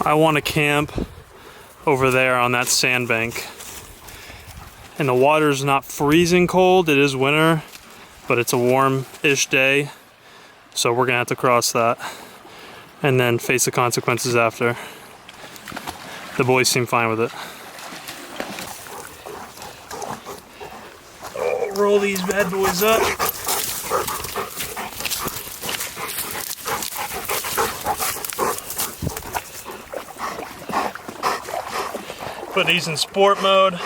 I want to camp over there on that sandbank. And the water's not freezing cold, it is winter, but it's a warm-ish day. So we're gonna have to cross that and then face the consequences after. The boys seem fine with it. Oh, roll these bad boys up. Put these in sport mode.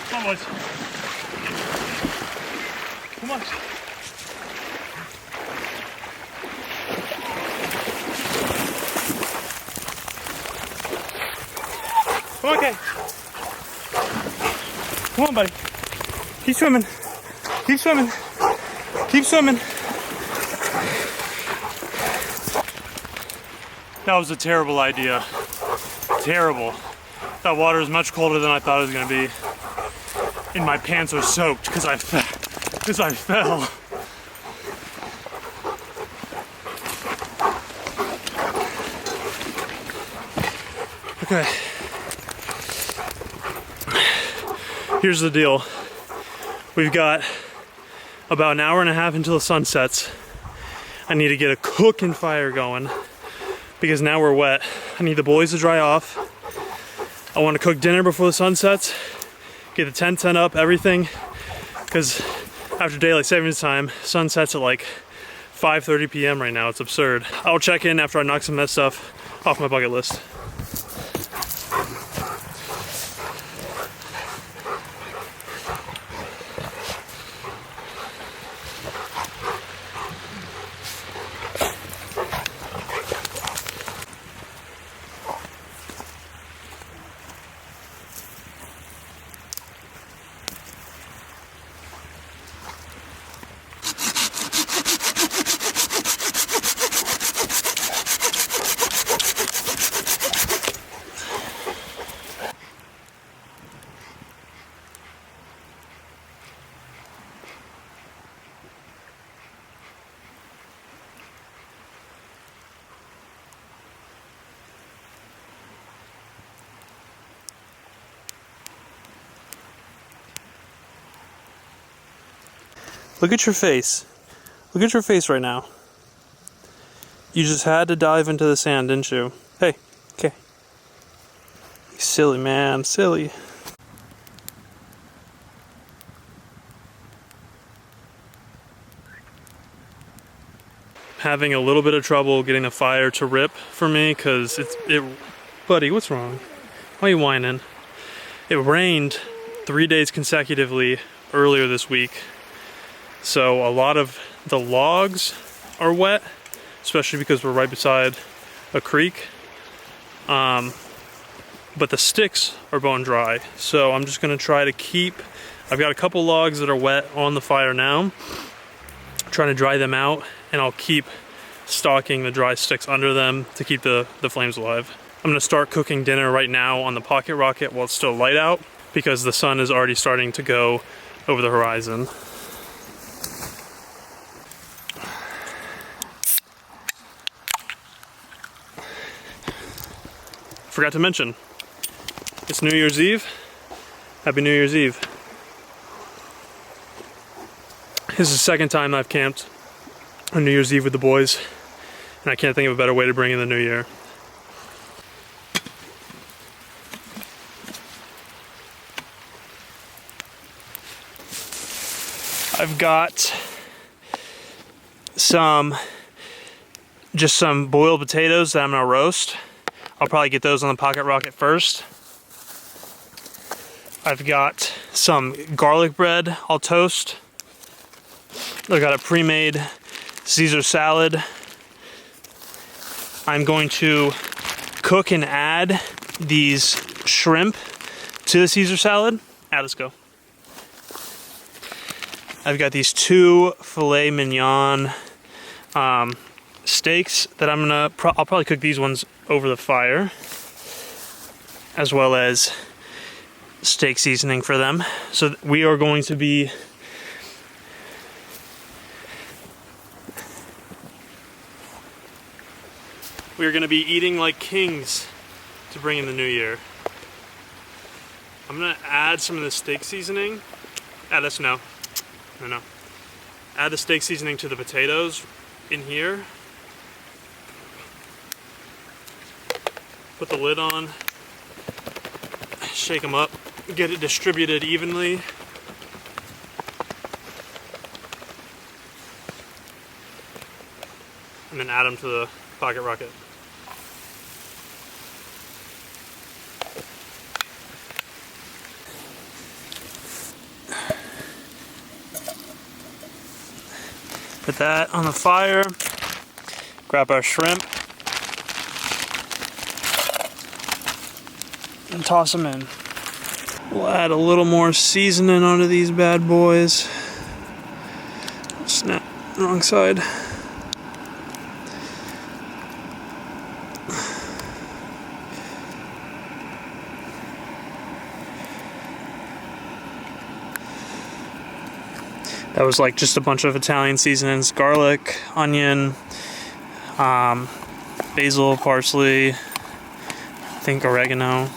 Come on, boys. Come on. Okay. Come on, buddy. Keep swimming. Keep swimming. Keep swimming. That was a terrible idea. Terrible. That water is much colder than I thought it was going to be. And my pants are soaked because I fell. Okay. Here's the deal. We've got about an hour and a half until the sun sets. I need to get a cooking fire going because now we're wet. I need the boys to dry off. I want to cook dinner before the sun sets. Get the tent set up, everything, because after daylight savings time, sun sets at like 5:30 p.m. right now. It's absurd. I'll check in after I knock some of that stuff off my bucket list. Look at your face. Look at your face right now. You just had to dive into the sand, didn't you? Hey, okay. You silly man, silly. Having a little bit of trouble getting the fire to rip for me because buddy, what's wrong? Why are you whining? It rained 3 days consecutively earlier this week. So a lot of the logs are wet, especially because we're right beside a creek. But the sticks are bone dry. So I'm just gonna try to I've got a couple logs that are wet on the fire now. Trying to dry them out, and I'll keep stalking the dry sticks under them to keep the flames alive. I'm gonna start cooking dinner right now on the pocket rocket while it's still light out because the sun is already starting to go over the horizon. Forgot to mention, it's New Year's Eve. Happy New Year's Eve. This is the second time I've camped on New Year's Eve with the boys, and I can't think of a better way to bring in the new year. I've got just some boiled potatoes that I'm gonna roast. I'll probably get those on the pocket rocket first. I've got some garlic bread I'll toast. I've got a pre-made Caesar salad. I'm going to cook and add these shrimp to the Caesar salad. Let's go. I've got these 2 filet mignon steaks that I'm gonna, I'll probably cook these ones over the fire, as well as steak seasoning for them. So we are going to be eating like kings to bring in the new year. I'm gonna add some of the steak seasoning. Add the steak seasoning to the potatoes in here. Put the lid on. Shake them up. Get it distributed evenly. And then add them to the pocket rocket. Put that on the fire. Grab our shrimp. And toss them in. We'll add a little more seasoning onto these bad boys. Snap, wrong side. That was like just a bunch of Italian seasonings: garlic, onion, basil, parsley, I think oregano.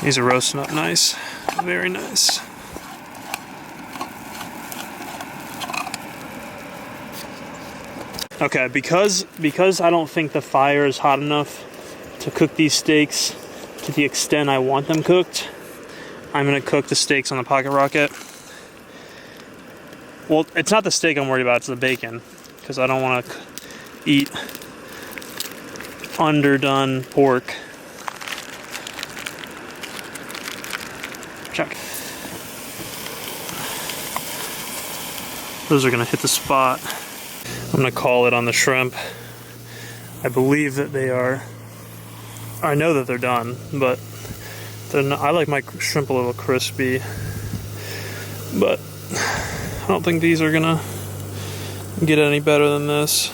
These are roasting up nice, very nice. Okay, because I don't think the fire is hot enough to cook these steaks to the extent I want them cooked, I'm gonna cook the steaks on the pocket rocket. Well, it's not the steak I'm worried about, it's the bacon, because I don't want to eat underdone pork. Check. Those are gonna hit the spot. I'm gonna call it on the shrimp. I believe that they are. I know that they're done, but they're not. I like my shrimp a little crispy, but I don't think these are gonna get any better than this.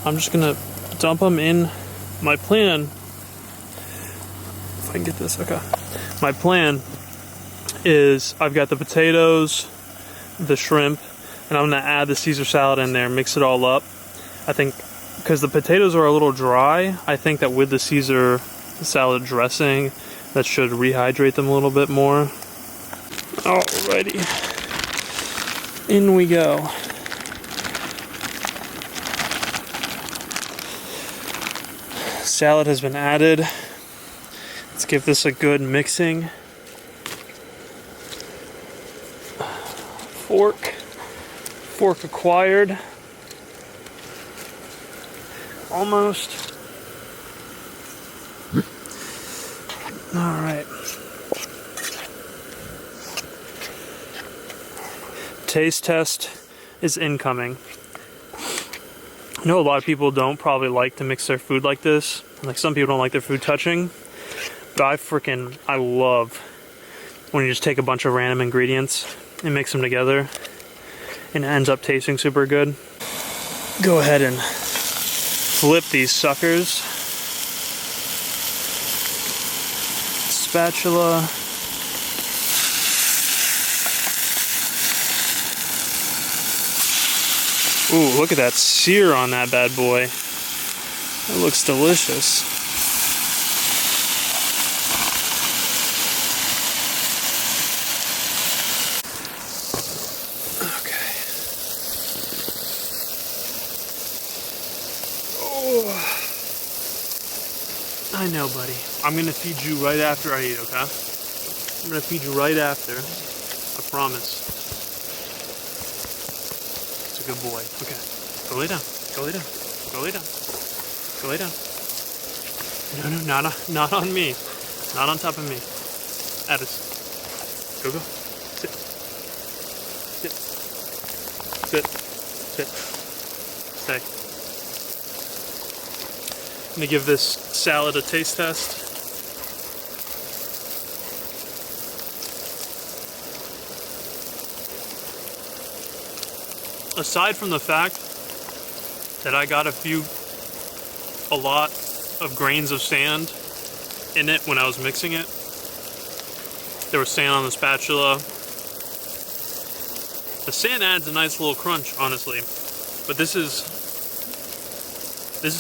I'm just gonna dump them in. My plan, if I can get this, okay. My plan is I've got the potatoes, the shrimp, and I'm gonna add the Caesar salad in there, mix it all up. I think, because the potatoes are a little dry, I think that with the Caesar salad dressing, that should rehydrate them a little bit more. Alrighty, in we go. Salad has been added. Let's give this a good mixing. Fork acquired. Almost. All right. Taste test is incoming. I know a lot of people don't probably like to mix their food like this. Like, some people don't like their food touching. But I love when you just take a bunch of random ingredients and mix them together and it ends up tasting super good. Go ahead and flip these suckers. Spatula. Ooh, look at that sear on that bad boy. It looks delicious. Okay. Oh. I know, buddy. I'm gonna feed you right after I eat, okay? I'm gonna feed you right after. I promise. Good boy. Okay. Go lay down. Go lay down. Go lay down. Go lay down. No, not on me. Not on top of me. Addis. Go. Sit. Sit. Sit. Sit. Hey. I'm gonna give this salad a taste test. Aside from the fact that I got a lot of grains of sand in it when I was mixing it, there was sand on the spatula. The sand adds a nice little crunch, honestly, but this is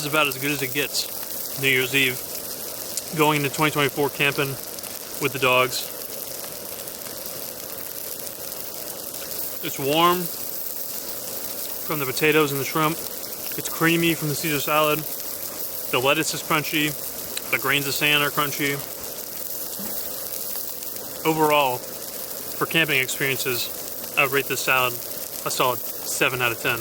about as good as it gets. New Year's Eve, going into 2024 camping with the dogs. It's warm from the potatoes and the shrimp. It's creamy from the Caesar salad. The lettuce is crunchy. The grains of sand are crunchy. Overall, for camping experiences, I would rate this salad a solid 7 out of 10.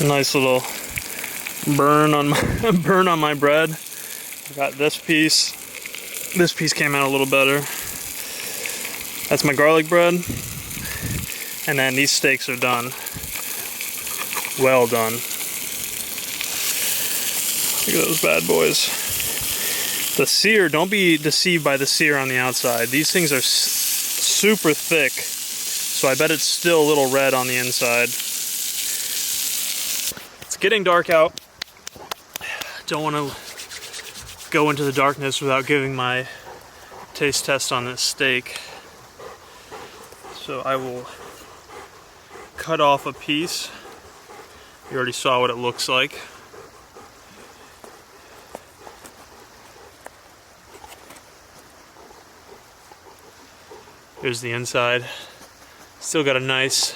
Nice little burn on my bread. I got this piece. This piece came out a little better. That's my garlic bread. And then these steaks are done. Well done. Look at those bad boys. The sear, don't be deceived by the sear on the outside. These things are super thick, so I bet it's still a little red on the inside. It's getting dark out. Don't want to go into the darkness without giving my taste test on this steak. So I will cut off a piece. You already saw what it looks like. Here's the inside. Still got a nice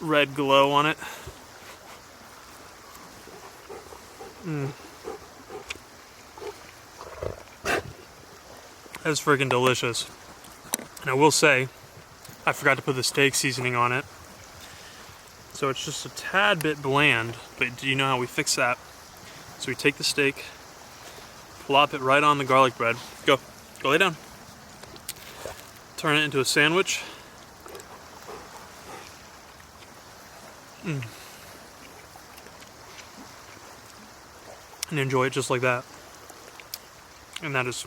red glow on it. That's freaking delicious. And I will say, I forgot to put the steak seasoning on it. So it's just a tad bit bland, but do you know how we fix that? So we take the steak, plop it right on the garlic bread. Go lay down. Turn it into a sandwich. And enjoy it just like that. And that is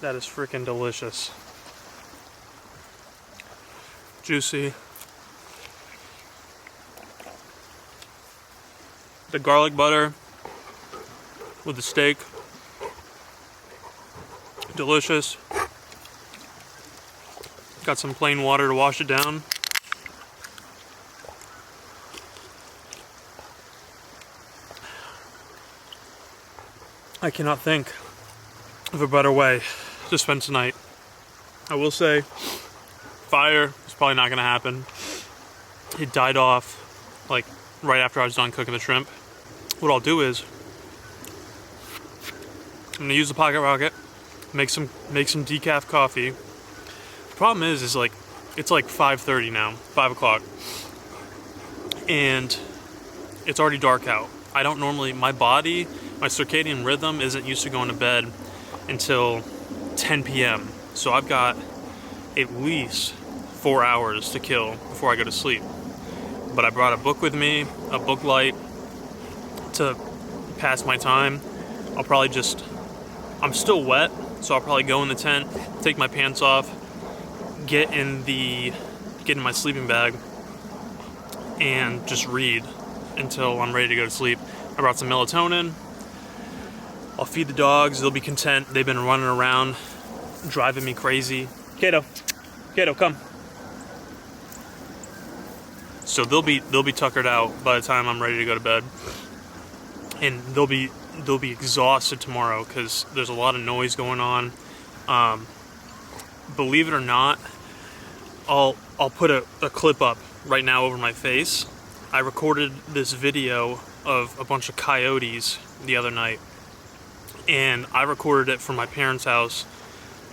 freaking delicious. Juicy. The garlic butter with the steak. Delicious. Got some plain water to wash it down. I cannot think of a better way to spend tonight. I will say, fire is probably not going to happen. It died off like right after I was done cooking the shrimp. What I'll do is I'm going to use the pocket rocket, make some decaf coffee. The problem is like it's like 5:30 now, 5 o'clock, and it's already dark out. I don't normally, my circadian rhythm isn't used to going to bed until 10 p.m. So I've got at least 4 hours to kill before I go to sleep. But I brought a book with me, a book light, to pass my time. I'm still wet, so I'll probably go in the tent, take my pants off, get in my sleeping bag, and just read until I'm ready to go to sleep. I brought some melatonin. I'll feed the dogs. They'll be content. They've been running around, driving me crazy. Cato, come. So they'll be tuckered out by the time I'm ready to go to bed, and they'll be exhausted tomorrow because there's a lot of noise going on. Believe it or not, I'll put a clip up right now over my face. I recorded this video of a bunch of coyotes the other night, and I recorded it from my parents' house,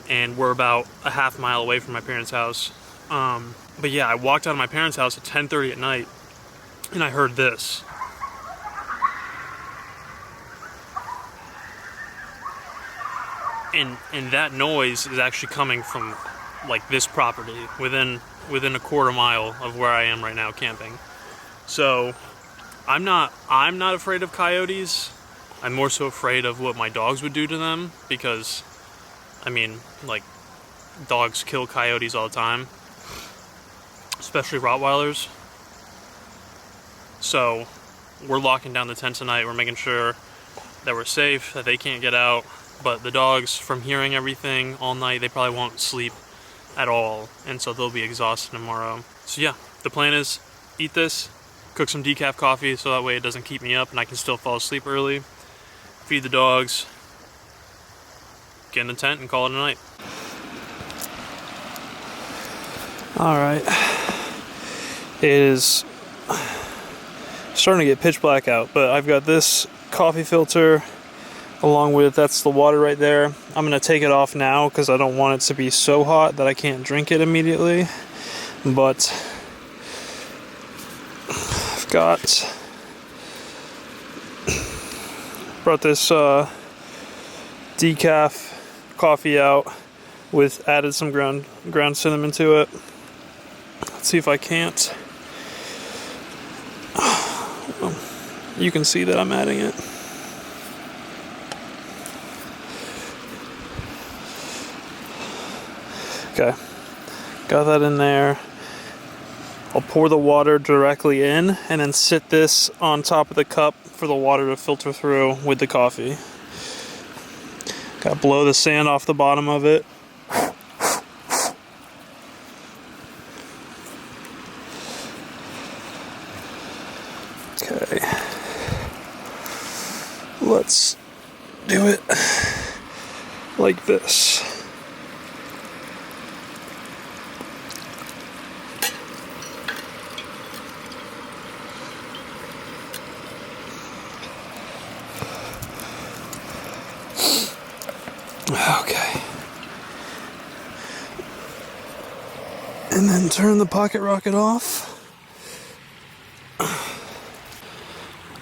and we're about a half mile away from my parents' house. But yeah, I walked out of my parents' house at 10:30 at night, and I heard this. And that noise is actually coming from like this property within a quarter mile of where I am right now camping. So I'm not afraid of coyotes. I'm more so afraid of what my dogs would do to them, because I mean, like, dogs kill coyotes all the time, especially Rottweilers. So we're locking down the tent tonight. We're making sure that we're safe, that they can't get out. But the dogs, from hearing everything all night, they probably won't sleep at all, and so they'll be exhausted tomorrow. So yeah, the plan is eat this, cook some decaf coffee so that way it doesn't keep me up and I can still fall asleep early, feed the dogs, get in the tent and call it a night. Alright, it is starting to get pitch black out, but I've got this coffee filter along with, that's the water right there. I'm going to take it off now because I don't want it to be so hot that I can't drink it immediately. But I've brought this decaf coffee out with, added some ground cinnamon to it. Let's see if I can't. You can see that I'm adding it. Okay, got that in there. I'll pour the water directly in and then sit this on top of the cup for the water to filter through with the coffee. Gotta blow the sand off the bottom of it. Okay, let's do it like this. Okay. And then turn the pocket rocket off.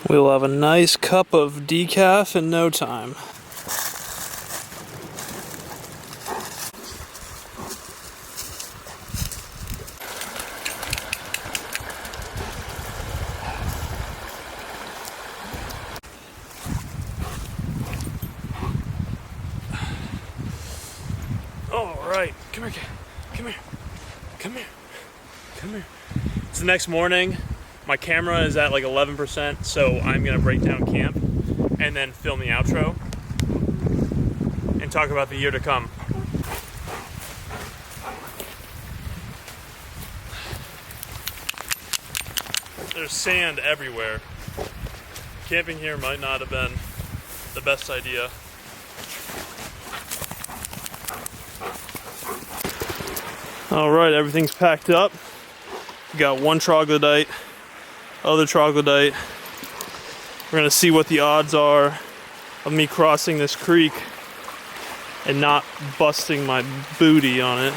We'll have a nice cup of decaf in no time. Alright, come here, kid. Come here. Come here. Come here. It's the next morning. My camera is at like 11%, so I'm gonna break down camp and then film the outro and talk about the year to come. There's sand everywhere. Camping here might not have been the best idea. Alright, everything's packed up. We got one troglodyte, other troglodyte. We're gonna see what the odds are of me crossing this creek and not busting my booty on it.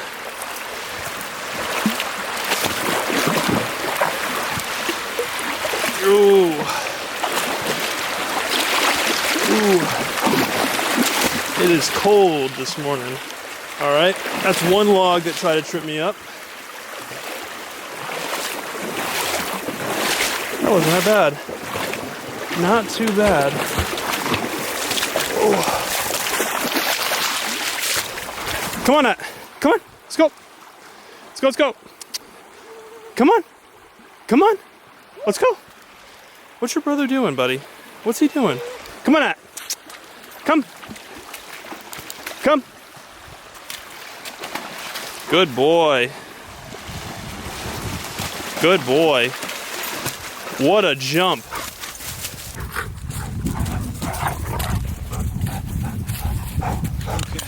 Ooh. Ooh. It is cold this morning. Alright, that's one log that tried to trip me up. That wasn't that bad. Not too bad. Oh. Come on, Nat. Come on. Let's go. Let's go, let's go. Come on. Come on. Let's go. What's your brother doing, buddy? What's he doing? Come on, Nat. Come. Come. Good boy. Good boy. What a jump. Okay.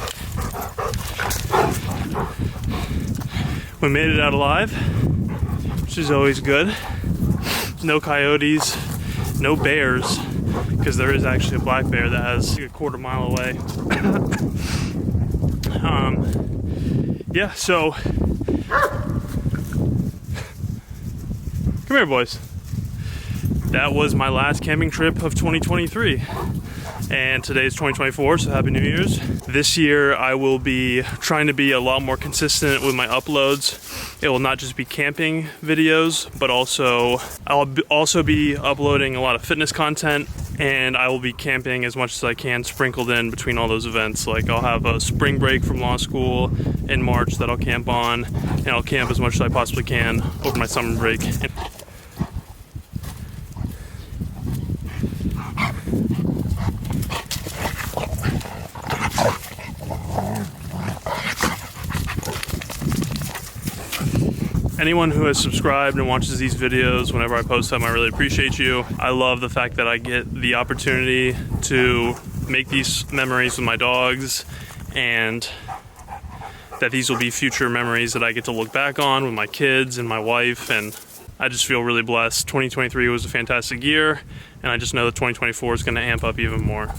We made it out alive, which is always good. No coyotes, no bears, because there is actually a black bear that has a quarter mile away. Yeah, so come here, boys. That was my last camping trip of 2023. And today's 2024, so Happy New Year's. This year I will be trying to be a lot more consistent with my uploads. It will not just be camping videos, but I'll also be uploading a lot of fitness content, and I will be camping as much as I can sprinkled in between all those events. Like I'll have a spring break from law school in March that I'll camp on, and I'll camp as much as I possibly can over my summer break. Anyone who has subscribed and watches these videos whenever I post them, I really appreciate you. I love the fact that I get the opportunity to make these memories with my dogs, and that these will be future memories that I get to look back on with my kids and my wife, and I just feel really blessed. 2023 was a fantastic year, and I just know that 2024 is going to amp up even more.